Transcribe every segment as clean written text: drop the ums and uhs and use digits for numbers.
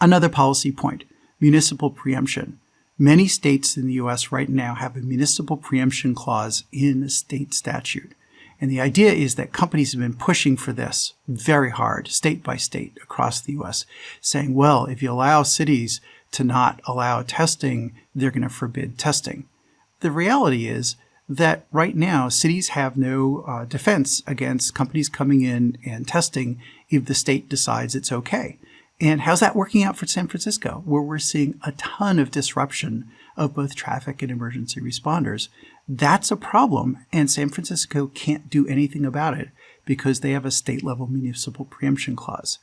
Another policy point, municipal preemption. Many states in the U.S. right now have a municipal preemption clause in a state statute. And the idea is that companies have been pushing for this very hard, state by state across the U.S., saying, well, if you allow cities to not allow testing, they're going to forbid testing. The reality is that right now, cities have no defense against companies coming in and testing if the state decides it's okay. And how's that working out for San Francisco, where we're seeing a ton of disruption of both traffic and emergency responders? That's a problem, and San Francisco can't do anything about it because they have a state-level municipal preemption clause.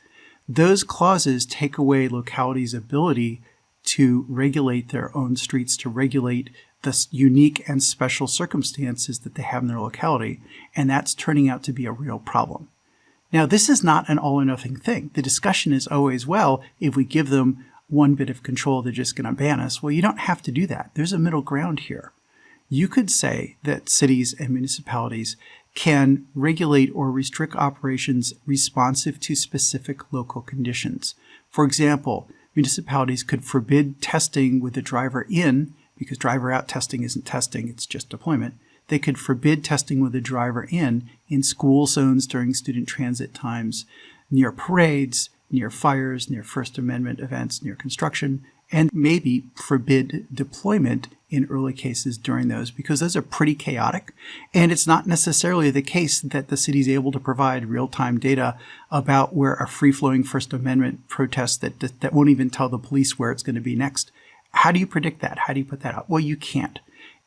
Those clauses take away localities' ability to regulate their own streets, to regulate the unique and special circumstances that they have in their locality, and that's turning out to be a real problem. Now, this is not an all-or-nothing thing. The discussion is always, well, if we give them one bit of control, they're just going to ban us. Well, you don't have to do that. There's a middle ground here. You could say that cities and municipalities can regulate or restrict operations responsive to specific local conditions. For example, municipalities could forbid testing with the driver in, because driver out testing isn't testing, it's just deployment. They could forbid testing with the driver in school zones during student transit times, near parades, near fires, near First Amendment events, near construction, and maybe forbid deployment in early cases during those, because those are pretty chaotic. And it's not necessarily the case that the city is able to provide real-time data about where a free-flowing First Amendment protest that won't even tell the police where it's going to be next. How do you predict that? How do you put that out? Well, you can't.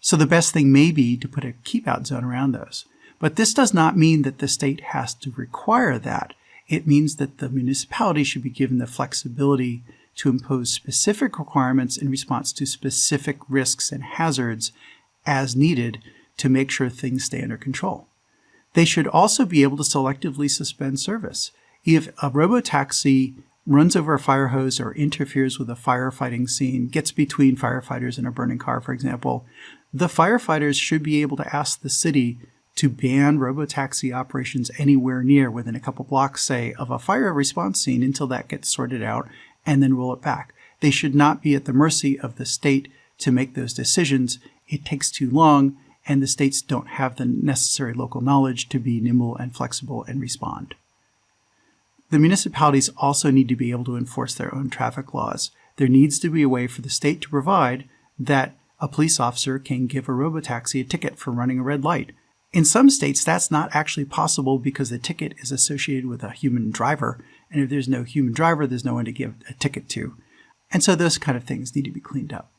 So the best thing may be to put a keep-out zone around those. But this does not mean that the state has to require that. It means that the municipality should be given the flexibility to impose specific requirements in response to specific risks and hazards as needed to make sure things stay under control. They should also be able to selectively suspend service. If a robotaxi runs over a fire hose or interferes with a firefighting scene, gets between firefighters and a burning car, for example, the firefighters should be able to ask the city to ban robotaxi operations anywhere near, within a couple blocks, say, of a fire response scene until that gets sorted out, and then roll it back. They should not be at the mercy of the state to make those decisions. It takes too long, and the states don't have the necessary local knowledge to be nimble and flexible and respond. The municipalities also need to be able to enforce their own traffic laws. There needs to be a way for the state to provide that a police officer can give a robotaxi a ticket for running a red light. In some states, that's not actually possible because the ticket is associated with a human driver. And if there's no human driver, there's no one to give a ticket to. And so those kind of things need to be cleaned up.